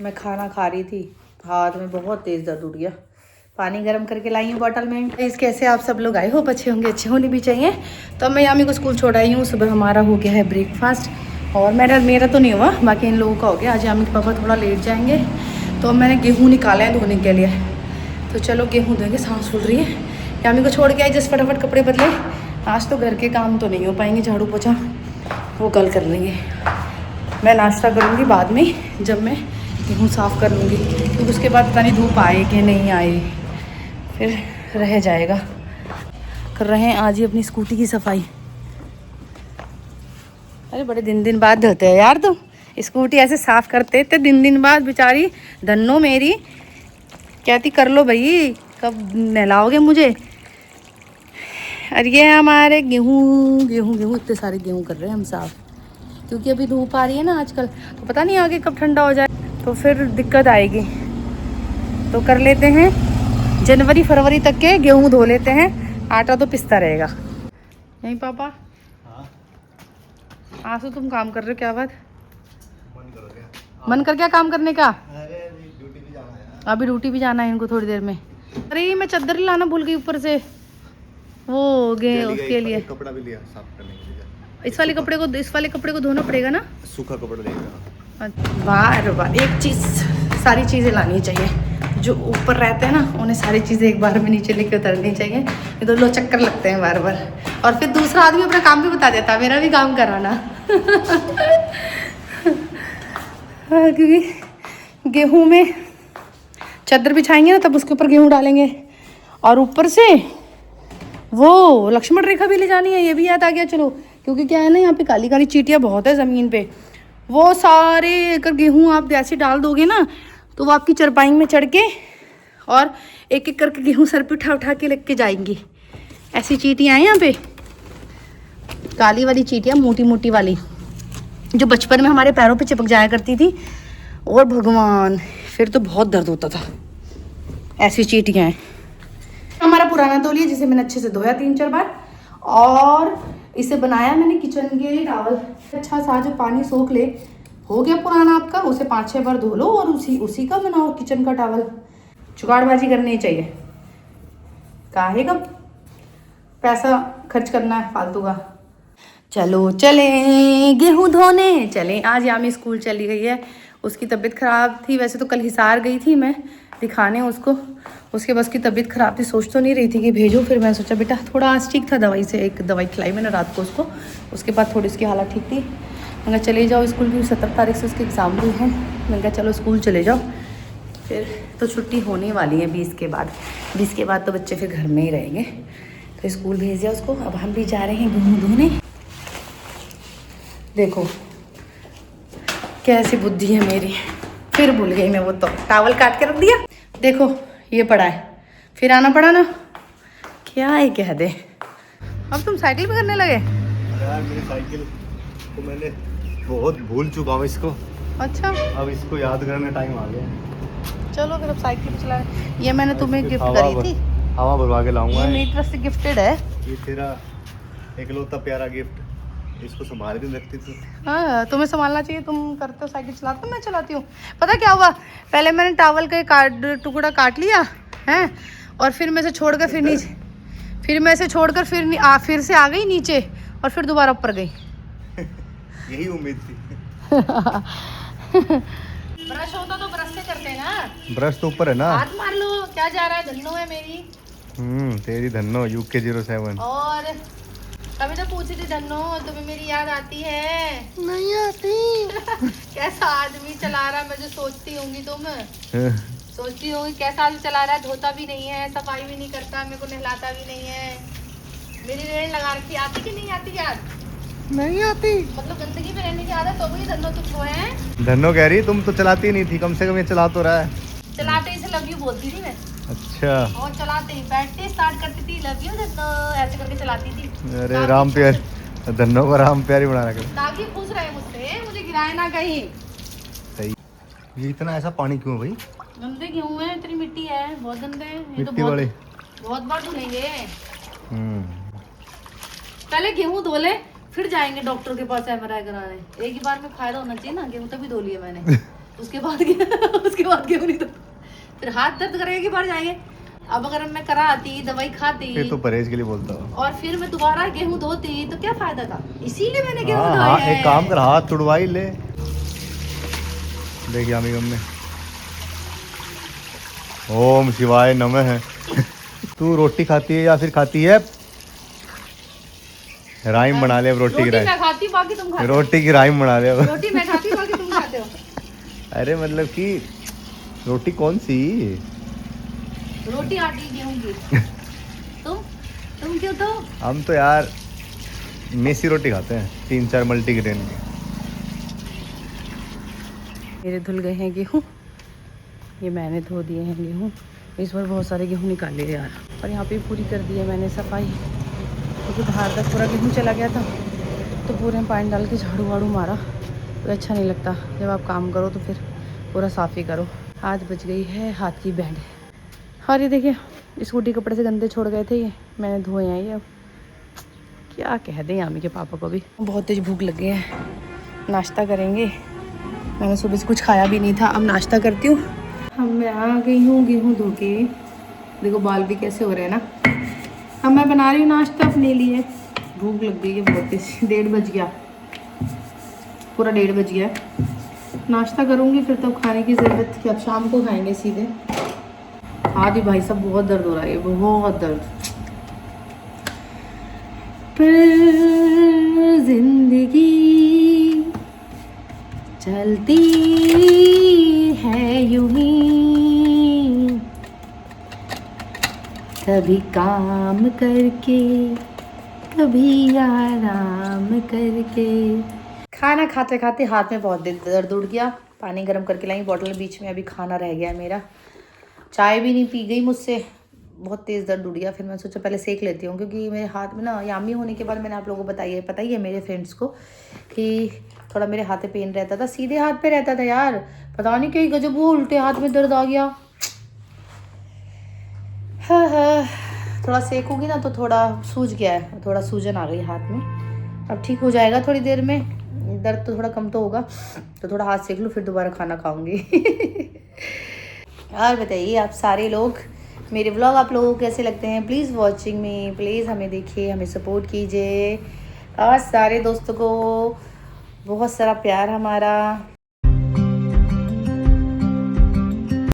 मैं खाना खा रही थी, हाथ में बहुत तेज़ दर्द उठ गया। पानी गर्म करके लाई हूँ बॉटल में। इस कैसे आप सब लोग आए हो, अच्छे होंगे, अच्छे होने भी चाहिए। तो मैं यामी को स्कूल छोड़ आई हूँ। सुबह हमारा हो गया है ब्रेकफास्ट, और मेरा तो नहीं हुआ, बाकी इन लोगों का हो गया। आज यामी के पापा थोड़ा लेट जाएंगे, तो मैंने गेहूँ निकाला है धोने के लिए। तो चलो गेहूँ धोएंगे, सांस फूल रही है। यामी को छोड़ के आई, जस्ट फटाफट कपड़े बदले। आज तो घर के काम तो नहीं हो पाएंगे, झाड़ू पोछा वो कल कर लेंगे। मैं नाश्ता करूँगी बाद में, जब मैं गेहूँ साफ़ कर लूँगी, क्योंकि उसके बाद पता नहीं धूप आए कि नहीं आए, फिर रह जाएगा। कर रहे हैं आज ही अपनी स्कूटी की सफाई। अरे बड़े दिन बाद धोते हैं यार तुम, स्कूटी ऐसे साफ़ करते थे दिन बाद। बेचारी धन्नो मेरी कहती कर लो भाई, कब नहलाओगे मुझे। और ये हमारे गेहूँ इतने सारे गेहूँ कर रहे हैं हम साफ़, क्योंकि अभी धूप आ रही है ना आजकल, तो पता नहीं आगे कब ठंडा हो जाए, तो फिर दिक्कत आएगी। तो कर लेते हैं, जनवरी फरवरी तक के गेहूँ धो लेते हैं, आटा तो पिसता रहेगा। नहीं पापा? हाँ। आज तो तुम काम कर रहे हो, क्या बात? मन कर क्या काम करने का? अरे ड्यूटी भी जाना है। अभी ड्यूटी भी जाना है इनको थोड़ी देर में। अरे मैं चादर लाना भूल गई ऊपर से, वो गए उसके लिए। कपड़ा भी लिया साफ करने के लिए। इस वाले कपड़े को धोना पड़ेगा ना, सूखा कपड़ा लेगा। बार एक चीज़, सारी चीज़ें लानी चाहिए। जो ऊपर रहते हैं ना, उन्हें सारी चीज़ें एक बार में नीचे लेके उतरनी चाहिए, ये तो लो चक्कर लगते हैं बार बार। और फिर दूसरा आदमी अपना काम भी बता देता है, मेरा भी काम कराना। क्योंकि गेहूं में चादर बिछाएंगे ना, तब उसके ऊपर गेहूं डालेंगे, और ऊपर से वो लक्ष्मण रेखा भी ले जानी है, ये भी याद आ गया। चलो, क्योंकि क्या है ना, यहाँ पे काली काली चींटियाँ बहुत है ज़मीन पे। वो सारे अगर गेहूँ आप ऐसे डाल दोगे ना, तो वो आपकी चरपाई में चढ़ के और एक एक करके गेहूँ सर पे उठा के लेके जाएंगी। ऐसी चींटियाँ हैं यहाँ पे, काली वाली चींटियाँ, मोटी मोटी वाली, जो बचपन में हमारे पैरों पे चिपक जाया करती थी। और भगवान, फिर तो बहुत दर्द होता था। ऐसी चींटियाँ हैं। हमारा पुराना तौलिया, जिसे मैंने अच्छे से धोया 3-4 बार, और इसे बनाया मैंने किचन के टॉवल। अच्छा सा जो पानी सोख ले, हो गया पुराना आपका, उसे 5-6 बार धो लो और उसी का बनाओ किचन का टॉवल। जुगाड़बाजी करनी चाहिए, काहे का पैसा खर्च करना है फालतू का। चलो चले गेहूँ धोने चले। आज यामी स्कूल चली गई है, उसकी तबीयत ख़राब थी। वैसे तो कल हिसार गई थी मैं दिखाने उसको, उसके बस की तबीयत ख़राब थी, सोच तो नहीं रही थी कि भेजो। फिर मैं सोचा बेटा थोड़ा आज ठीक था, दवाई से एक दवाई खिलाई मैंने रात को उसको, उसके बाद थोड़ी उसकी हालत ठीक थी। मैंने कहा चले जाओ स्कूल, की 17 तारीख से उसके एग्ज़ाम भी हैं। मैंने कहा चलो स्कूल चले जाओ, फिर तो छुट्टी होने वाली है 20 के बाद तो बच्चे फिर घर में ही रहेंगे। तो स्कूल भेज दिया उसको। अब हम भी जा रहे हैं गेहूँ धोने। देखो कैसी बुद्धि है मेरी, फिर भूल गई मैं, वो तो टॉवल काट के रख दिया। देखो ये पड़ा है, फिर आना पड़ा ना, क्या ही कह दे। अब तुम साइकिल पे करने लगे? यार मेरी साइकिल को मैंने बहुत भूल चुका हूँ इसको। अच्छा, अब इसको याद करने टाइम आ गया। चलो फिर अब साइकिल चला। ये मैंने तुम्हें गिफ्ट करी थी, हवा भरवा के लाऊंगा। ये मेरी तरफ से गिफ्टेड है। ये तेरा इकलौता प्यारा गिफ्ट, इसको संभाल के रखती थी। हाँ, तुम्हें संभालना चाहिए, तुम करते हो साइकिल चलाते हो, मैं चलाती हूँ। पता क्या हुआ, पहले मैंने टॉवल का टुकड़ा काट लिया है, और फिर मैं से छोड़कर फिर नीचे, फिर मैं से छोड़कर फिर से आ गई नीचे, और फिर दोबारा ऊपर गई। यही उम्मीद थी। ब्रश होता तो ब्रश से करते ना। ब्रश तो ऊपर है ना, हाथ मार लो, क्या जा रहा है। धन्नो है मेरी। तेरी धन्नो UK 07। और कभी तो पूछी थी धन्नो, तुम्हें मेरी याद आती है? नहीं आती। कैसा आदमी चला रहा है, मैं जो सोचती होंगी तुम सोचती होंगी कैसा आदमी चला रहा है, धोता भी नहीं है, सफाई भी नहीं करता, मेरे को नहलाता भी नहीं है। मेरी रेड़ लगा रखी, आती कि नहीं आती याद? नहीं आती, मतलब गंदगी में रहने की आदत हो गई। धन्नो तुझको है। धन्नो कह रही तुम तो चलाती नहीं थी, कम से कम ये चला तो रहा है। चलाते ही से लव यू बोलती थी मैं। अच्छा, और चलाते ही बैठते स्टार्ट करती थी, लव यू तो ऐसे करके चलाती थी। अरे राम प्यार, धन्नो को राम प्यारी बना रखे, ताकि खुश रहे मुझसे, मुझे गिराए ना कहीं। सही। ये इतना ऐसा पानी क्यों भाई? गंदे गेहूं है, इतनी मिट्टी है, बहुत गंदे हैं ये तो। मिट्टी वाले बहुत बार धुलेंगे। पहले गेहूं धो ले, फिर जाएंगे डॉक्टर के पास MRI कराने। एक ही बार में फायदा होना चाहिए ना, गेहूं तभी धो लिया मैंने। उसके बाद उसके बाद गेहूं नहीं तो फिर हाथ दर्द करेगा कि बाहर जाएंगे। अब अगर मैं कराती दवाई खाती फिर तो परहेज के लिए बोलता हूँ। और फिर मैं दोबारा गेहूं धोती तो क्या फायदा था, इसीलिए मैंने गेहूं हाँ धोए हाँ, हैं। एक काम कर, हाथ तुड़वाई ले। देखिए अम्मी मम्मी, ओम शिवाय नमः है। तू रोटी खाती है या फिर खाती है? राइम बना ले अब, रोटी की रोटी मैं राइम। खाती हूँ, बाकी तुम खाते हो। रोटी की राइम बना ले अब। रोटी मैं खाती हूँ, बाकी तुम खाते हो। अरे मतलब कि रोटी कौन सी? रोटी आटी गेहूं की। तुम क्यों तो? हम तो यार मेसी रोटी खाते हैं, 3-4 मल्टीग्रेन की। मेरे धुल गए हैं गेहूँ, ये मैंने धो दिए हैं गेहूँ। इस बार बहुत सारे गेहूँ निकाले यार। और यहाँ पे पूरी कर दी है मैंने सफाई, क्योंकि बाहर तक पूरा गेहूँ चला गया था, तो पूरे में पानी डाल के झाड़ू वाड़ू मारा। तो अच्छा नहीं लगता जब आप काम करो तो फिर पूरा साफ़ ही करो। आज बच गई है हाथ की बैंड। और ये देखिए स्कूटी कपड़े से गंदे छोड़ गए थे, ये मैंने धोए हैं। ये अब क्या कह दें यामी के पापा को भी। बहुत तेज भूख लगी है, नाश्ता करेंगे। मैंने सुबह से कुछ खाया भी नहीं था, अब नाश्ता करती हूँ। अब मैं आ गई हूँ गेहूँ धो के। देखो बाल भी कैसे हो रहे हैं ना। अब मैं बना रही हूँ नाश्ता अपने लिए। भूख लग गई है बहुत तेज, 1:30 बज गया, पूरा 1:30 बज गया है। नाश्ता करूँगी फिर तो खाने की ज़रूरत कि अब शाम को खाएंगे सीधे। आज ही भाई साहब बहुत दर्द हो रहा है, बहुत दर्द। पर जिंदगी चलती है यूं ही, कभी काम करके कभी आराम करके। खाना खाते खाते हाथ में बहुत दर्द उड़ गया। पानी गर्म करके लाई बॉटल, बीच में अभी खाना रह गया मेरा। चाय भी नहीं पी गई मुझसे, बहुत तेज़ दर्द उड़ गया। फिर मैं सोचा पहले सेक लेती हूँ, क्योंकि मेरे हाथ में ना यामी होने के बाद मैंने आप लोगों को पता ही है मेरे फ्रेंड्स को कि थोड़ा मेरे हाथ में पेन रहता था। सीधे हाथ पे रहता था यार, पता नहीं क्या गजब वो उल्टे हाथ में दर्द आ गया। हाँ, थोड़ा सेकूंगी ना तो थोड़ा सूज गया है, थोड़ा सूजन आ गई हाथ में। अब ठीक हो जाएगा थोड़ी देर में, दर्द तो थोड़ा कम तो होगा। तो थोड़ा हाथ सेक लूँ फिर दोबारा खाना खाऊंगी। और बताइए आप सारे लोग, मेरे व्लॉग आप लोगों को कैसे लगते हैं? प्लीज़ वॉचिंग में, प्लीज़ हमें देखिए, हमें सपोर्ट कीजिए। और सारे दोस्तों को बहुत सारा प्यार हमारा।